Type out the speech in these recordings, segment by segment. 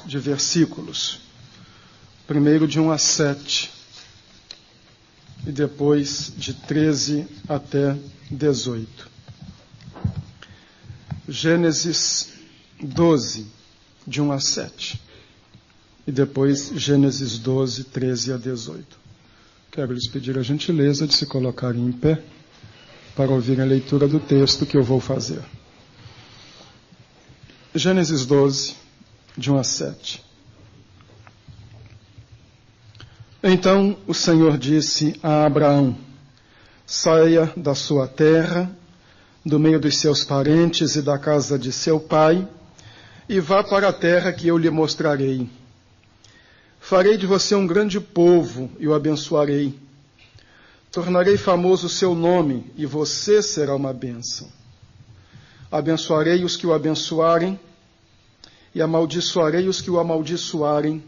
de versículos, primeiro de 1 a 7, e depois de 13 até 18. Gênesis 12, de 1 a 7, e depois Gênesis 12, 13 a 18. Quero lhes pedir a gentileza de se colocarem em pé para ouvir a leitura do texto que eu vou fazer. Gênesis 12, de 1 a 7. Então o Senhor disse a Abraão: saia da sua terra, do meio dos seus parentes e da casa de seu pai, e vá para a terra que eu lhe mostrarei. Farei de você um grande povo e o abençoarei. Tornarei famoso o seu nome, e você será uma bênção. Abençoarei os que o abençoarem, e amaldiçoarei os que o amaldiçoarem,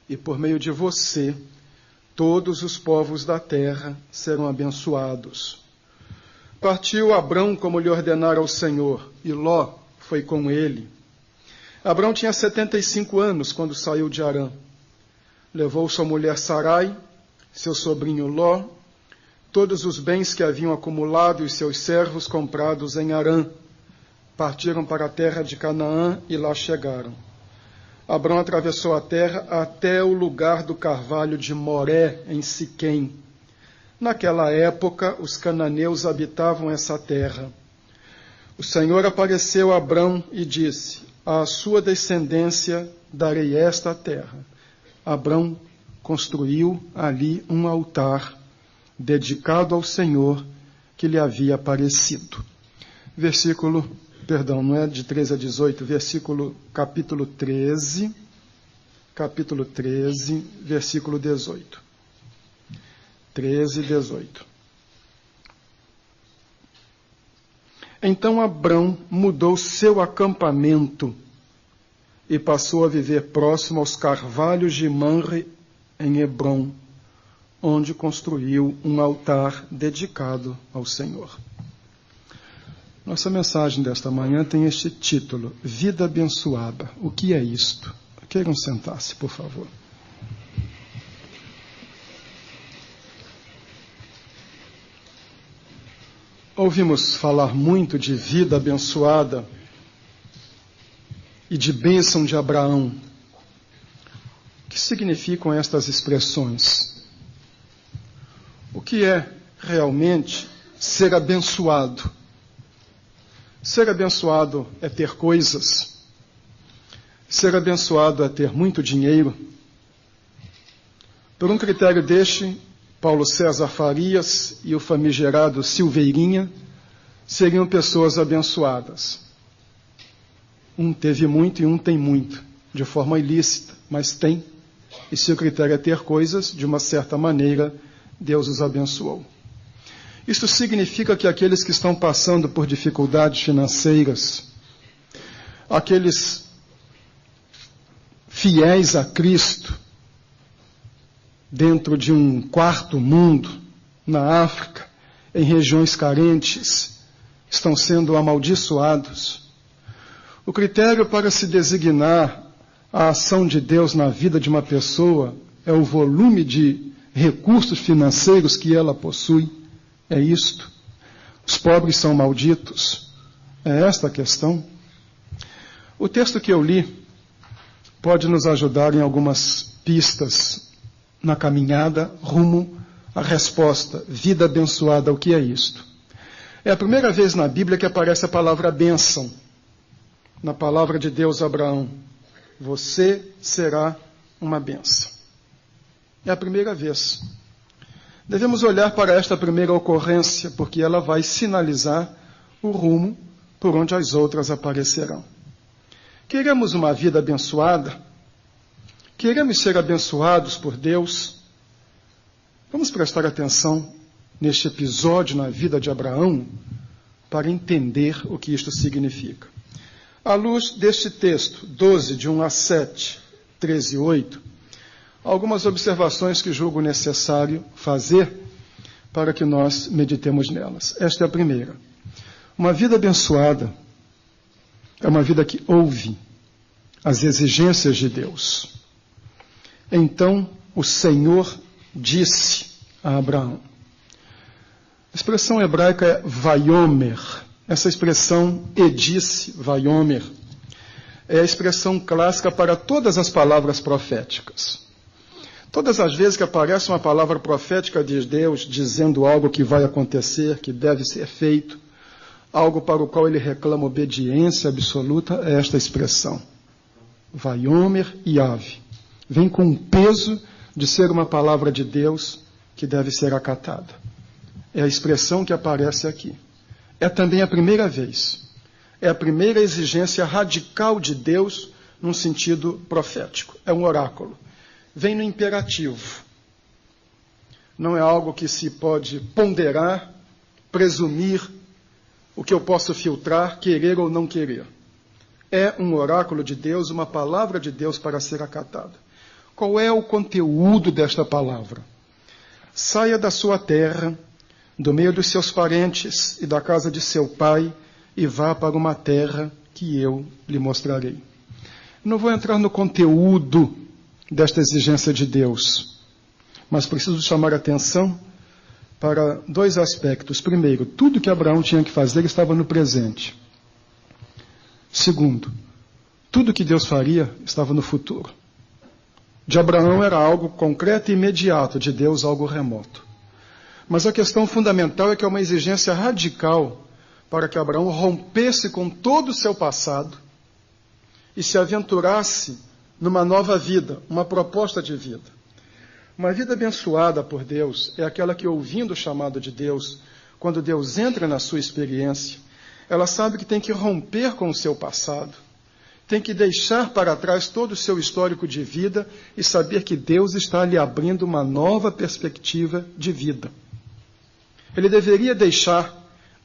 e por meio de você, todos os povos da terra serão abençoados. Partiu Abrão como lhe ordenara o Senhor, e Ló foi com ele. Abrão tinha 75 anos quando saiu de Harã. Levou sua mulher Sarai, seu sobrinho Ló, todos os bens que haviam acumulado e seus servos comprados em Harã. Partiram para a terra de Canaã e lá chegaram. Abrão atravessou a terra até o lugar do carvalho de Moré, em Siquém. Naquela época, os cananeus habitavam essa terra. O Senhor apareceu a Abrão e disse: à sua descendência darei esta terra. Abrão construiu ali um altar dedicado ao Senhor que lhe havia aparecido. Não é de 13 a 18, capítulo 13, versículo 18. 13 e 18. Então Abrão mudou seu acampamento e passou a viver próximo aos carvalhos de Mamre, em Hebrom, onde construiu um altar dedicado ao Senhor. Nossa mensagem desta manhã tem este título: Vida Abençoada. O que é isto? Queiram sentar-se, por favor. Ouvimos falar muito de vida abençoada e de bênção de Abraão. O que significam estas expressões? O que é realmente ser abençoado? Ser abençoado é ter coisas. Ser abençoado é ter muito dinheiro. Por um critério deste, Paulo César Farias e o famigerado Silveirinha seriam pessoas abençoadas. Um teve muito e um tem muito, de forma ilícita, mas tem. E se o critério é ter coisas, de uma certa maneira, Deus os abençoou. Isto significa que aqueles que estão passando por dificuldades financeiras, aqueles fiéis a Cristo, dentro de um quarto mundo, na África, em regiões carentes, estão sendo amaldiçoados. O critério para se designar a ação de Deus na vida de uma pessoa é o volume de recursos financeiros que ela possui. É isto. Os pobres são malditos. É esta a questão. O texto que eu li pode nos ajudar em algumas pistas na caminhada rumo à resposta. Vida abençoada, o que é isto? É a primeira vez na Bíblia que aparece a palavra bênção. Na palavra de Deus a Abraão: você será uma bênção. É a primeira vez. Devemos olhar para esta primeira ocorrência, porque ela vai sinalizar o rumo por onde as outras aparecerão. Queremos uma vida abençoada? Queremos ser abençoados por Deus? Vamos prestar atenção neste episódio na vida de Abraão para entender o que isto significa. À luz deste texto, 12, de 1 a 7, 13 e 8, algumas observações que julgo necessário fazer para que nós meditemos nelas. Esta é a primeira. Uma vida abençoada é uma vida que ouve, as exigências de Deus. Então o Senhor disse a Abraão. A expressão hebraica é vaiomer. Essa expressão disse, vaiomer, é a expressão clássica para todas as palavras proféticas. Todas as vezes que aparece uma palavra profética de Deus dizendo algo que vai acontecer, que deve ser feito, algo para o qual ele reclama obediência absoluta, é esta expressão. Vaiomer Yahvé. Vem com o peso de ser uma palavra de Deus que deve ser acatada. É a expressão que aparece aqui. É também a primeira vez. É a primeira exigência radical de Deus num sentido profético. É um oráculo. Vem no imperativo. Não é algo que se pode ponderar, presumir, o que eu posso filtrar, querer ou não querer. É um oráculo de Deus, uma palavra de Deus para ser acatada. Qual é o conteúdo desta palavra? Saia da sua terra, do meio dos seus parentes e da casa de seu pai, e vá para uma terra que eu lhe mostrarei. Não vou entrar no conteúdo desta exigência de Deus, mas preciso chamar a atenção para dois aspectos. Primeiro, tudo que Abraão tinha que fazer estava no presente. Segundo, tudo que Deus faria estava no futuro. De Abraão era algo concreto e imediato, de Deus algo remoto. Mas a questão fundamental é que é uma exigência radical para que Abraão rompesse com todo o seu passado e se aventurasse numa nova vida, uma proposta de vida. Uma vida abençoada por Deus é aquela que, ouvindo o chamado de Deus, quando Deus entra na sua experiência, ela sabe que tem que romper com o seu passado, tem que deixar para trás todo o seu histórico de vida e saber que Deus está lhe abrindo uma nova perspectiva de vida. Ele deveria deixar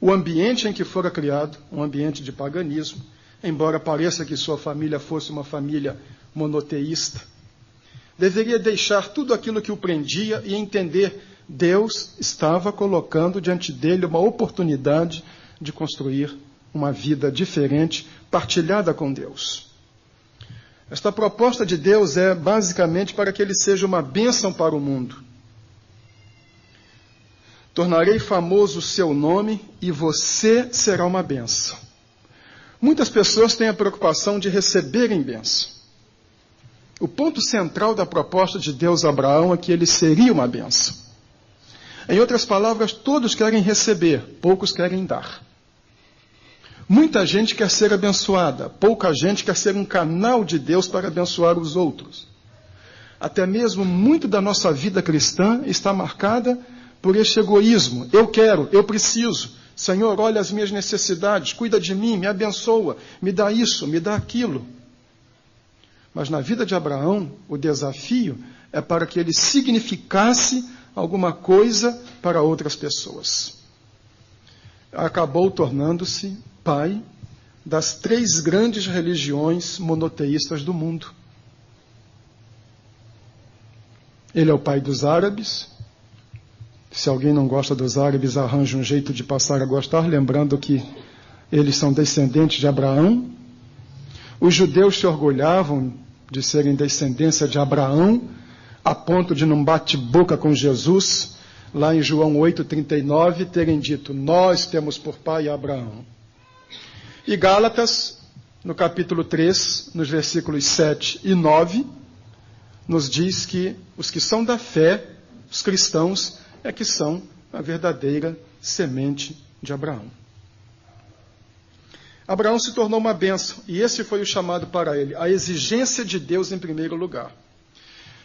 o ambiente em que fora criado, um ambiente de paganismo, embora pareça que sua família fosse uma família monoteísta. Deveria deixar tudo aquilo que o prendia e entender Deus estava colocando diante dele uma oportunidade de construir uma vida diferente, partilhada com Deus. Esta proposta de Deus é basicamente para que ele seja uma bênção para o mundo. Tornarei famoso o seu nome e você será uma bênção. Muitas pessoas têm a preocupação de receberem bênção. O ponto central da proposta de Deus a Abraão é que ele seria uma bênção. Em outras palavras, todos querem receber, poucos querem dar. Muita gente quer ser abençoada, pouca gente quer ser um canal de Deus para abençoar os outros. Até mesmo muito da nossa vida cristã está marcada por este egoísmo. Eu quero, eu preciso. Senhor, olha as minhas necessidades, cuida de mim, me abençoa, me dá isso, me dá aquilo. Mas na vida de Abraão, o desafio é para que ele significasse alguma coisa para outras pessoas. Acabou tornando-se pai das 3 grandes religiões monoteístas do mundo. Ele é o pai dos árabes. Se alguém não gosta dos árabes, arranja um jeito de passar a gostar, lembrando que eles são descendentes de Abraão. Os judeus se orgulhavam de serem descendência de Abraão, a ponto de, num bate-boca com Jesus, lá em João 8,39, terem dito, nós temos por pai Abraão. E Gálatas, no capítulo 3, nos versículos 7 e 9, nos diz que os que são da fé, os cristãos, é que são a verdadeira semente de Abraão. Abraão se tornou uma bênção, e esse foi o chamado para ele, a exigência de Deus em primeiro lugar.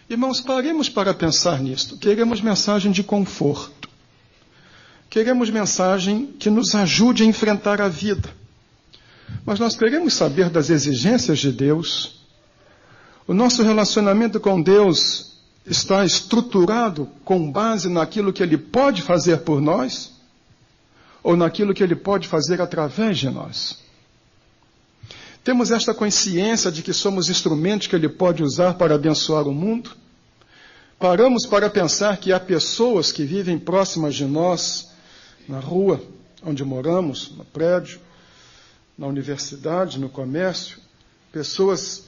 Irmãos, paremos para pensar nisto. Queremos mensagem de conforto. Queremos mensagem que nos ajude a enfrentar a vida. Mas nós queremos saber das exigências de Deus. O nosso relacionamento com Deus está estruturado com base naquilo que Ele pode fazer por nós ou naquilo que Ele pode fazer através de nós. Temos esta consciência de que somos instrumentos que Ele pode usar para abençoar o mundo? Paramos para pensar que há pessoas que vivem próximas de nós, na rua onde moramos, no prédio, na universidade, no comércio, pessoas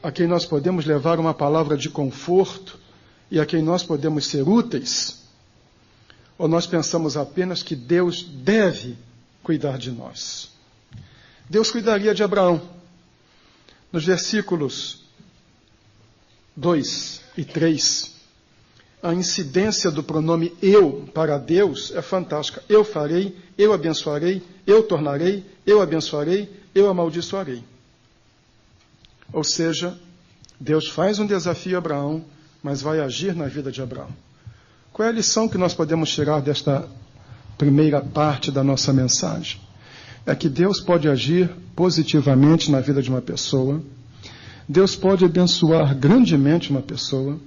a quem nós podemos levar uma palavra de conforto e a quem nós podemos ser úteis? Ou nós pensamos apenas que Deus deve cuidar de nós? Deus cuidaria de Abraão. Nos versículos 2 e 3, a incidência do pronome eu para Deus é fantástica. Eu farei, eu abençoarei, eu tornarei, eu abençoarei, eu amaldiçoarei. Ou seja, Deus faz um desafio a Abraão, mas vai agir na vida de Abraão. Qual é a lição que nós podemos tirar desta primeira parte da nossa mensagem? É que Deus pode agir positivamente na vida de uma pessoa, Deus pode abençoar grandemente uma pessoa,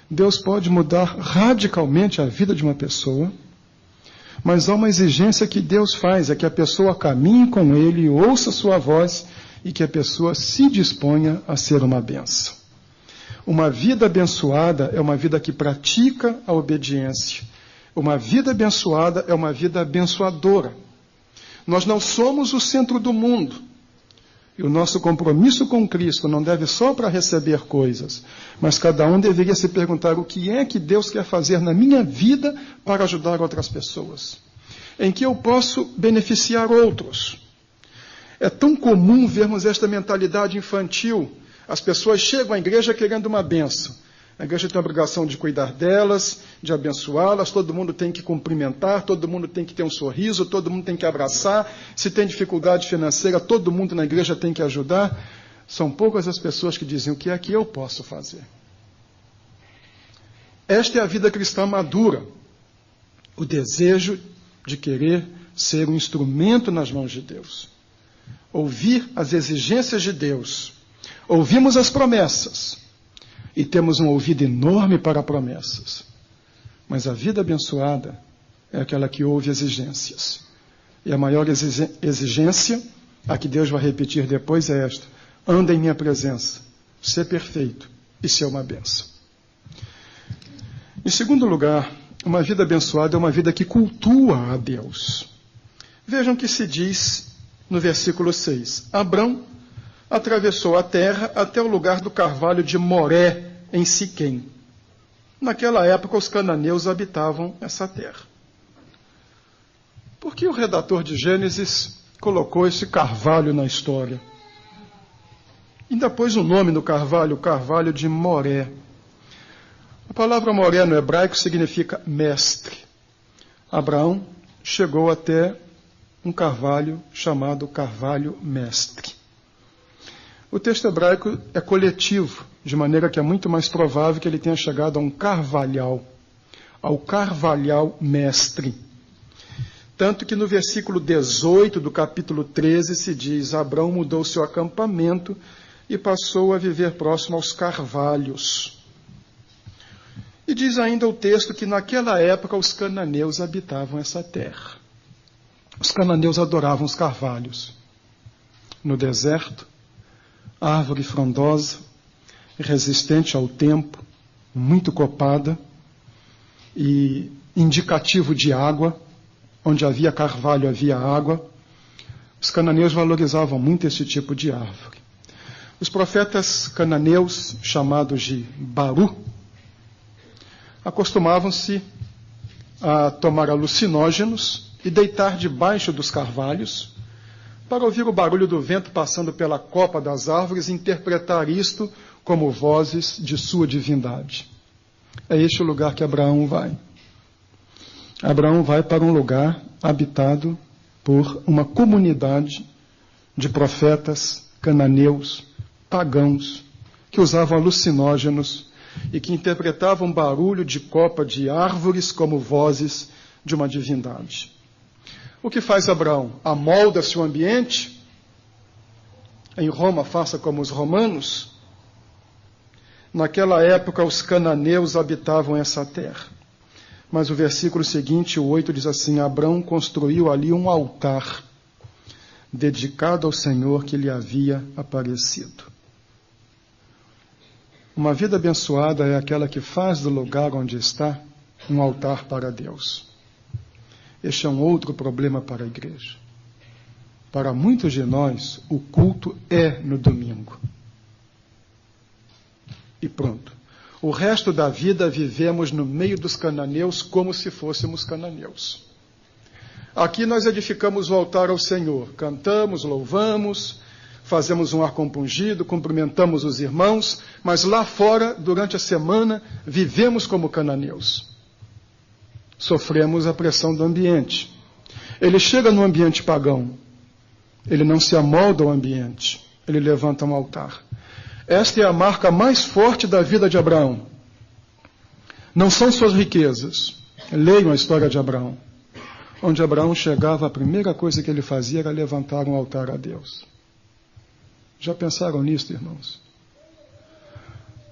Deus pode mudar radicalmente a vida de uma pessoa, mas há uma exigência que Deus faz, é que a pessoa caminhe com Ele, ouça sua voz e que a pessoa se disponha a ser uma bênção. Uma vida abençoada é uma vida que pratica a obediência. Uma vida abençoada é uma vida abençoadora. Nós não somos o centro do mundo. E o nosso compromisso com Cristo não deve só para receber coisas, mas cada um deveria se perguntar o que é que Deus quer fazer na minha vida para ajudar outras pessoas. Em que eu posso beneficiar outros. É tão comum vermos esta mentalidade infantil. As pessoas chegam à igreja querendo uma bênção. A igreja tem a obrigação de cuidar delas, de abençoá-las, todo mundo tem que cumprimentar, todo mundo tem que ter um sorriso, todo mundo tem que abraçar. Se tem dificuldade financeira, todo mundo na igreja tem que ajudar. São poucas as pessoas que dizem o que é que eu posso fazer. Esta é a vida cristã madura. O desejo de querer ser um instrumento nas mãos de Deus. Ouvir as exigências de Deus. Ouvimos as promessas. E temos um ouvido enorme para promessas. Mas a vida abençoada é aquela que ouve exigências. E a maior exigência, a que Deus vai repetir depois, é esta: anda em minha presença, ser perfeito e ser uma bênção. Em segundo lugar, uma vida abençoada é uma vida que cultua a Deus. Vejam o que se diz no versículo 6. Abrão atravessou a terra até o lugar do carvalho de Moré, em Siquém. Naquela época, os cananeus habitavam essa terra. Por que o redator de Gênesis colocou esse carvalho na história? Ainda pôs o nome no carvalho, o carvalho de Moré. A palavra Moré no hebraico significa mestre. Abraão chegou até um carvalho chamado carvalho mestre. O texto hebraico é coletivo, de maneira que é muito mais provável que ele tenha chegado a um carvalhal, ao carvalhal mestre. Tanto que no versículo 18 do capítulo 13 se diz: Abrão mudou seu acampamento e passou a viver próximo aos carvalhos. E diz ainda o texto que naquela época os cananeus habitavam essa terra. Os cananeus adoravam os carvalhos. No deserto, árvore frondosa, resistente ao tempo, muito copada e indicativo de água. Onde havia carvalho havia água. Os cananeus valorizavam muito esse tipo de árvore. Os profetas cananeus, chamados de Baru, acostumavam-se a tomar alucinógenos e deitar debaixo dos carvalhos para ouvir o barulho do vento passando pela copa das árvores e interpretar isto como vozes de sua divindade. É este o lugar que Abraão vai. Abraão vai para um lugar habitado por uma comunidade de profetas cananeus, pagãos, que usavam alucinógenos e que interpretavam barulho de copa de árvores como vozes de uma divindade. O que faz Abraão? Amolda-se o ambiente? Em Roma, faça como os romanos? Naquela época, os cananeus habitavam essa terra. Mas o versículo seguinte, o 8, diz assim: Abrão construiu ali um altar dedicado ao Senhor que lhe havia aparecido. Uma vida abençoada é aquela que faz do lugar onde está um altar para Deus. Este é um outro problema para a igreja. Para muitos de nós, o culto é no domingo. e pronto. O resto da vida vivemos no meio dos cananeus como se fôssemos cananeus. Aqui nós edificamos o altar ao Senhor, cantamos, louvamos, fazemos um ar compungido, cumprimentamos os irmãos, mas lá fora, durante a semana, vivemos como cananeus. Sofremos a pressão do ambiente. Ele chega no ambiente pagão, ele não se amolda ao ambiente, ele levanta um altar. Esta é a marca mais forte da vida de Abraão. Não são suas riquezas. Leiam a história de Abraão. Onde Abraão chegava, a primeira coisa que ele fazia era levantar um altar a Deus. Já pensaram nisso, irmãos?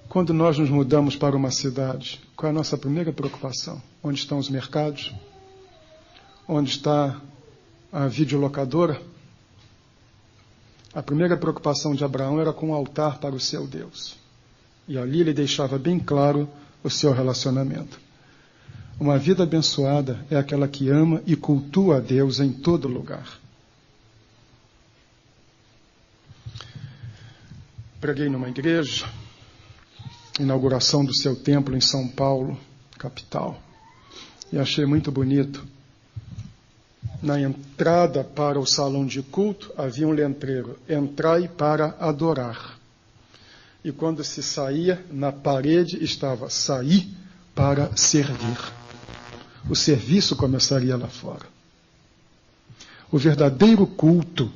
Quando nós nos mudamos para uma cidade, qual é a nossa primeira preocupação? Onde estão os mercados? Onde está a videolocadora? A primeira preocupação de Abraão era com o altar para o seu Deus. E ali ele deixava bem claro o seu relacionamento. Uma vida abençoada é aquela que ama e cultua a Deus em todo lugar. Preguei numa igreja, inauguração do seu templo em São Paulo, capital, e achei muito bonito. Na entrada para o salão de culto havia um letreiro: entrai para adorar. E quando se saía, na parede estava: saí para servir. O serviço começaria lá fora. O verdadeiro culto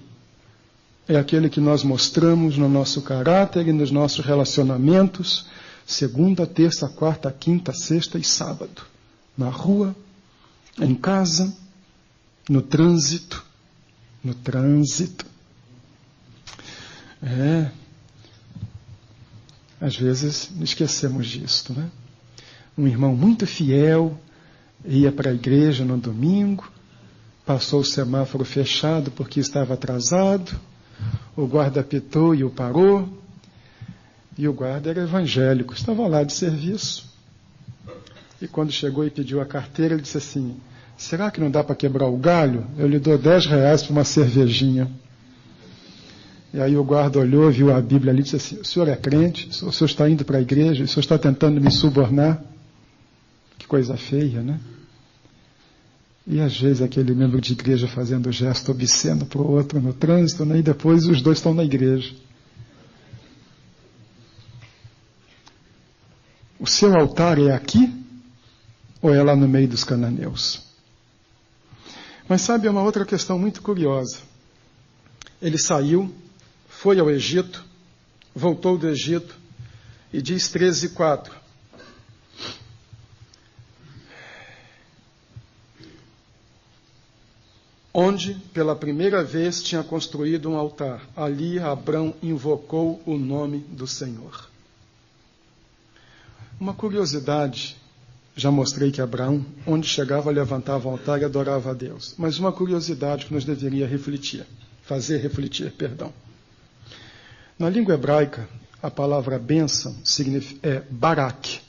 é aquele que nós mostramos no nosso caráter e nos nossos relacionamentos, segunda, terça, quarta, quinta, sexta e sábado. Na rua, em casa, no trânsito. No trânsito. Às vezes esquecemos disso, né? Um irmão muito fiel ia para a igreja no domingo, passou o semáforo fechado porque estava atrasado, o guarda apitou e o parou, e o guarda era evangélico, estava lá de serviço. E quando chegou e pediu a carteira, ele disse assim: será que não dá para quebrar o galho? Eu lhe dou R$10 para uma cervejinha. E aí o guarda olhou, viu a Bíblia ali e disse assim: o senhor é crente? O senhor está indo para a igreja? O senhor está tentando me subornar? Que coisa feia, né? E às vezes aquele membro de igreja fazendo gesto obsceno para o outro no trânsito, né? E depois os dois estão na igreja. O seu altar é aqui ou é lá no meio dos cananeus? Mas sabe, é uma outra questão muito curiosa. Ele saiu, foi ao Egito, voltou do Egito, e diz 13:4. Onde, pela primeira vez, tinha construído um altar. Ali Abrão invocou o nome do Senhor. Uma curiosidade, já mostrei que Abraão, onde chegava, levantava o altar e adorava a Deus. Mas uma curiosidade que nos deveria fazer refletir. Na língua hebraica, a palavra bênção é barak.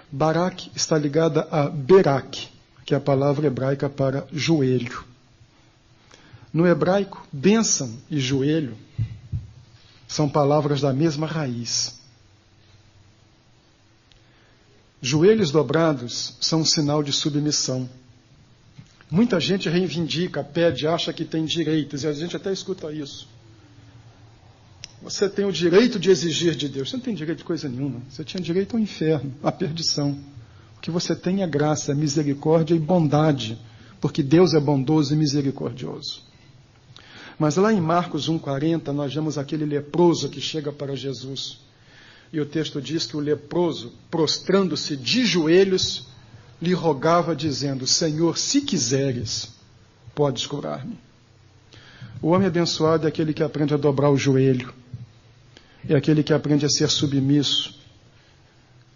Barak está ligada a berak, que é a palavra hebraica para joelho. No hebraico, bênção e joelho são palavras da mesma raiz. Joelhos dobrados são um sinal de submissão. Muita gente reivindica, pede, acha que tem direitos, e a gente até escuta isso. Você tem o direito de exigir de Deus. Você não tem direito de coisa nenhuma. Você tinha direito ao inferno, à perdição. O que você tem é graça, misericórdia e bondade, porque Deus é bondoso e misericordioso. Mas lá em Marcos 1,40, nós vemos aquele leproso que chega para Jesus. E o texto diz que o leproso, prostrando-se de joelhos, lhe rogava, dizendo: Senhor, se quiseres, podes curar-me. O homem abençoado é aquele que aprende a dobrar o joelho, é aquele que aprende a ser submisso,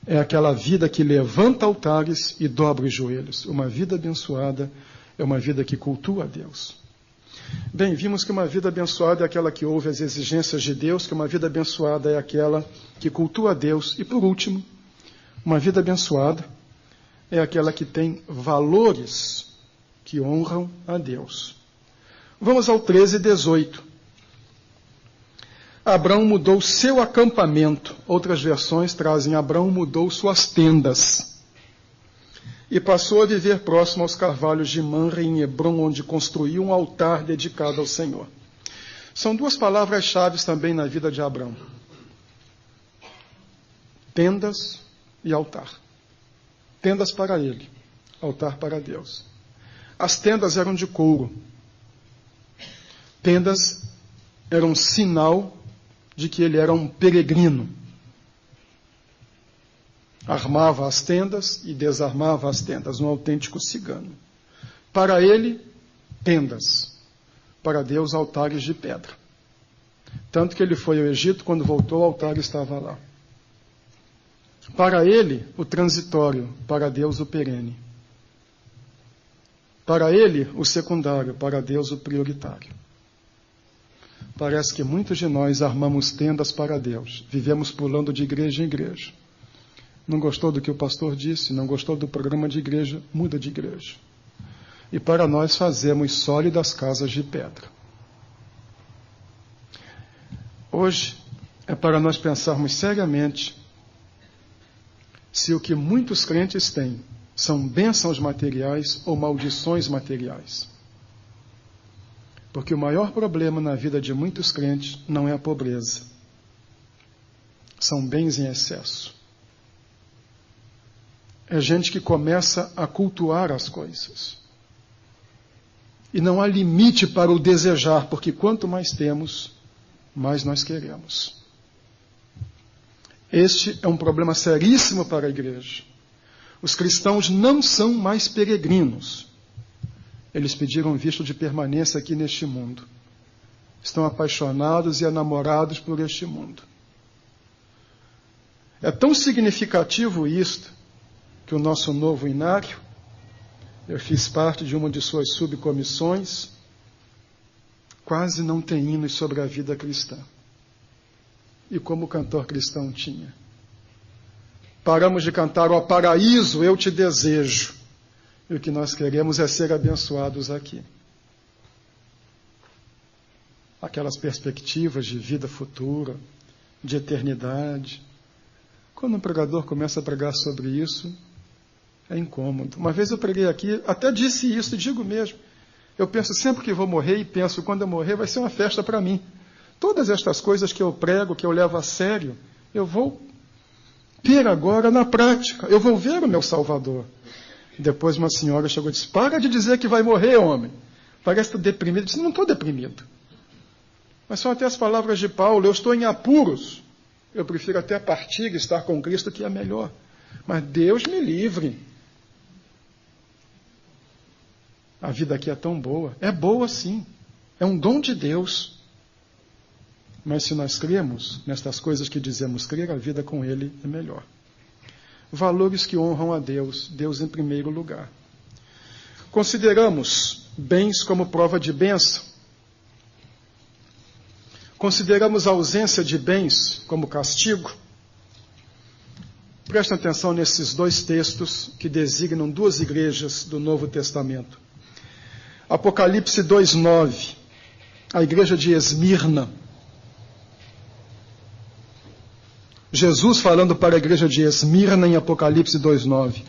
é aquela vida que levanta altares e dobra os joelhos. Uma vida abençoada é uma vida que cultua a Deus. Bem, vimos que uma vida abençoada é aquela que ouve as exigências de Deus, que uma vida abençoada é aquela que cultua a Deus. E por último, uma vida abençoada é aquela que tem valores que honram a Deus. Vamos ao 13:18. Abrão mudou seu acampamento. Outras versões trazem: Abrão mudou suas tendas. E passou a viver próximo aos carvalhos de Mamre, em Hebrom, onde construiu um altar dedicado ao Senhor. São duas palavras-chave também na vida de Abrão: tendas e altar. Tendas para ele, altar para Deus. As tendas eram de couro. Tendas eram um sinal de que ele era um peregrino. Armava as tendas e desarmava as tendas, um autêntico cigano. Para ele, tendas. Para Deus, altares de pedra. Tanto que ele foi ao Egito, quando voltou, o altar estava lá. Para ele, o transitório, para Deus, o perene. Para ele, o secundário, para Deus, o prioritário. Parece que muitos de nós armamos tendas para Deus, vivemos pulando de igreja em igreja. Não gostou do que o pastor disse, não gostou do programa de igreja, muda de igreja. E para nós fazemos sólidas casas de pedra. Hoje é para nós pensarmos seriamente se o que muitos crentes têm são bênçãos materiais ou maldições materiais. Porque o maior problema na vida de muitos crentes não é a pobreza. São bens em excesso. É gente que começa a cultuar as coisas. E não há limite para o desejar, porque quanto mais temos, mais nós queremos. Este é um problema seríssimo para a igreja. Os cristãos não são mais peregrinos. Eles pediram visto de permanência aqui neste mundo. Estão apaixonados e enamorados por este mundo. É tão significativo isto, que o nosso novo inário, eu fiz parte de uma de suas subcomissões, quase não tem hinos sobre a vida cristã. E como o cantor cristão tinha. Paramos de cantar: ó paraíso, eu te desejo. E o que nós queremos é ser abençoados aqui. Aquelas perspectivas de vida futura, de eternidade. Quando um pregador começa a pregar sobre isso, é incômodo. Uma vez eu preguei aqui, até disse isso, digo mesmo. Eu penso sempre que vou morrer e penso, quando eu morrer vai ser uma festa para mim. Todas estas coisas que eu prego, que eu levo a sério, eu vou ter agora na prática. Eu vou ver o meu Salvador. Depois uma senhora chegou e disse: para de dizer que vai morrer, homem. Parece que está deprimido. Eu disse: não estou deprimido. Mas são até as palavras de Paulo: eu estou em apuros. Eu prefiro até partir e estar com Cristo, que é melhor. Mas Deus me livre. A vida aqui é tão boa. É boa, sim. É um dom de Deus. Mas se nós cremos nestas coisas que dizemos crer, a vida com Ele é melhor. Valores que honram a Deus, Deus em primeiro lugar. Consideramos bens como prova de bênção. Consideramos a ausência de bens como castigo. Prestem atenção nesses dois textos que designam duas igrejas do Novo Testamento. Apocalipse 2:9, a igreja de Esmirna. Jesus falando para a igreja de Esmirna em Apocalipse 2:9.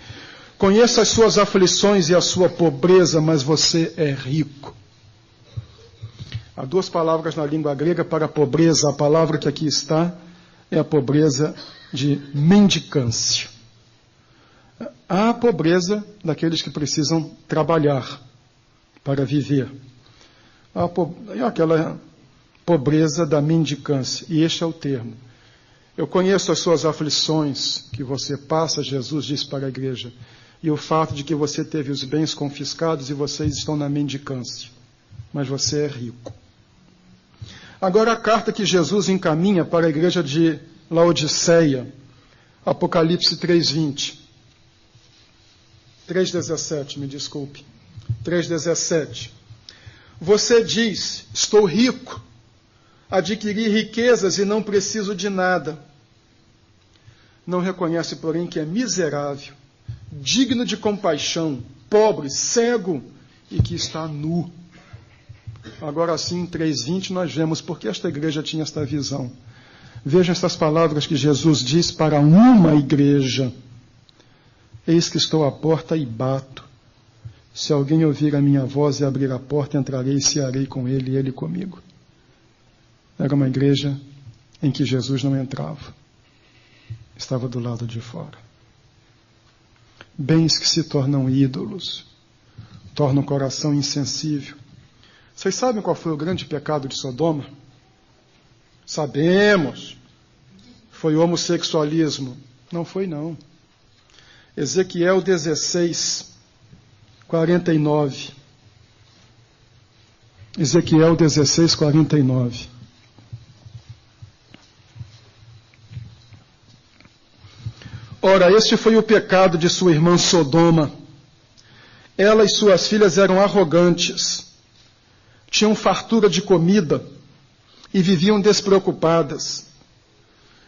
Conheço as suas aflições e a sua pobreza, mas você é rico. Há duas palavras na língua grega para pobreza. A palavra que aqui está é a pobreza de mendicância. Há a pobreza daqueles que precisam trabalhar para viver. É aquela pobreza da mendicância. E este é o termo. Eu conheço as suas aflições que você passa, Jesus disse para a igreja, e o fato de que você teve os bens confiscados e vocês estão na mendicância. Mas você é rico. Agora a carta que Jesus encaminha para a igreja de Laodiceia, Apocalipse 3:20. 3:17, me desculpe. 3:17. Você diz: estou rico, adquiri riquezas e não preciso de nada. Não reconhece, porém, que é miserável, digno de compaixão, pobre, cego e que está nu. Agora sim, em 3:20, nós vemos porque esta igreja tinha esta visão. Vejam estas palavras que Jesus diz para uma igreja. Eis que estou à porta e bato. Se alguém ouvir a minha voz e abrir a porta, entrarei e cearei com ele e ele comigo. Era uma igreja em que Jesus não entrava. Estava do lado de fora. Bens que se tornam ídolos, tornam o coração insensível. Vocês sabem qual foi o grande pecado de Sodoma? Sabemos. Foi o homossexualismo. Não foi, não. Ezequiel 16, 49. Ezequiel 16, 49. Ora, este foi o pecado de sua irmã Sodoma. Ela e suas filhas eram arrogantes, tinham fartura de comida e viviam despreocupadas.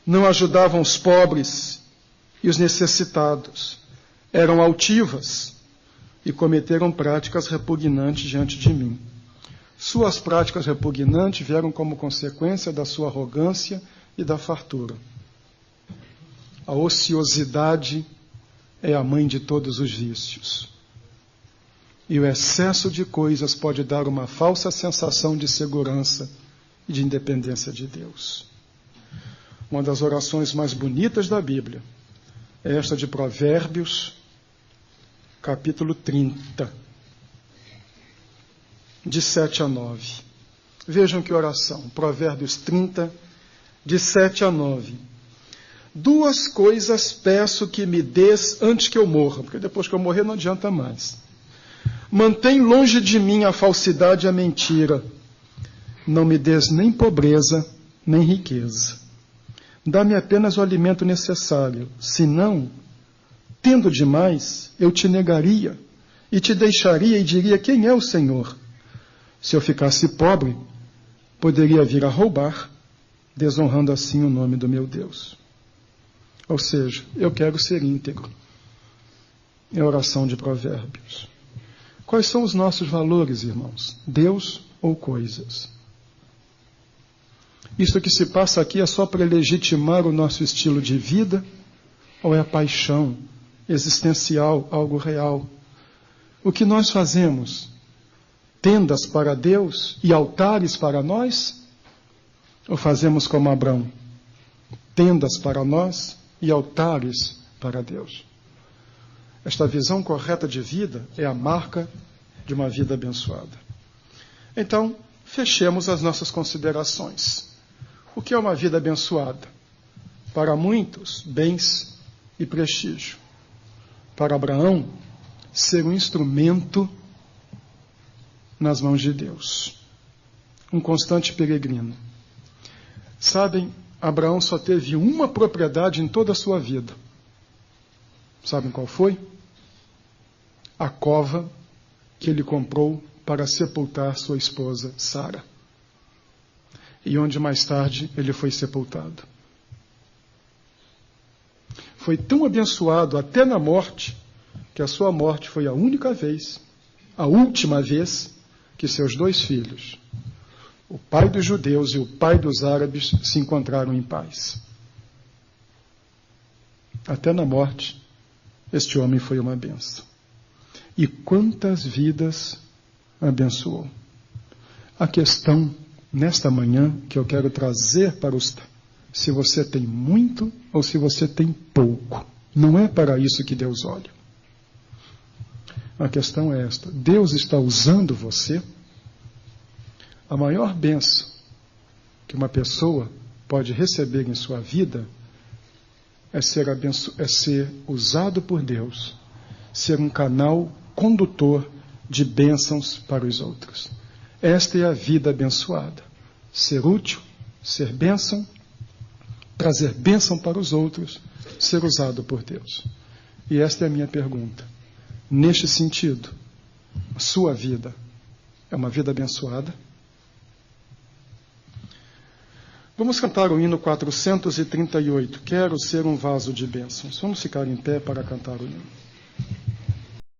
Não ajudavam os pobres e os necessitados. Eram altivas e cometeram práticas repugnantes diante de mim. Suas práticas repugnantes vieram como consequência da sua arrogância e da fartura. A ociosidade é a mãe de todos os vícios. E o excesso de coisas pode dar uma falsa sensação de segurança e de independência de Deus. Uma das orações mais bonitas da Bíblia é esta de Provérbios, capítulo 30, de 7 a 9. Vejam que oração, Provérbios 30, de 7 a 9. 2 coisas peço que me dês antes que eu morra, porque depois que eu morrer não adianta mais. Mantém longe de mim a falsidade e a mentira. Não me des nem pobreza, nem riqueza. Dá-me apenas o alimento necessário. Senão, tendo demais, eu te negaria e te deixaria e diria: quem é o Senhor? Se eu ficasse pobre, poderia vir a roubar, desonrando assim o nome do meu Deus. Ou seja, eu quero ser íntegro. É a oração de Provérbios. Quais são os nossos valores, irmãos? Deus ou coisas? Isso que se passa aqui é só para legitimar o nosso estilo de vida? Ou é paixão existencial, algo real? O que nós fazemos? Tendas para Deus e altares para nós? Ou fazemos como Abrão? Tendas para nós e altares para Deus? Esta visão correta de vida é a marca de uma vida abençoada. Então, fechemos as nossas considerações. O que é uma vida abençoada? Para muitos, bens e prestígio. Para Abraão, ser um instrumento nas mãos de Deus. Um constante peregrino. Sabem, Abraão só teve uma propriedade em toda a sua vida. Sabem qual foi? A cova que ele comprou para sepultar sua esposa Sara. E onde mais tarde ele foi sepultado. Foi tão abençoado até na morte, que a sua morte foi a única vez, a última vez, que seus 2 filhos, o pai dos judeus e o pai dos árabes, se encontraram em paz. Até na morte, este homem foi uma bênção. E quantas vidas abençoou. A questão, nesta manhã, que eu quero trazer para os... se você tem muito ou se você tem pouco. Não é para isso que Deus olha. A questão é esta: Deus está usando você? A maior bênção que uma pessoa pode receber em sua vida é ser usado por Deus, ser um canal condutor de bênçãos para os outros. Esta é a vida abençoada. Ser útil, ser bênção, trazer bênção para os outros, ser usado por Deus. E esta é a minha pergunta. Neste sentido, a sua vida é uma vida abençoada? Vamos cantar o hino 438. Quero ser um vaso de bênçãos. Vamos ficar em pé para cantar o hino.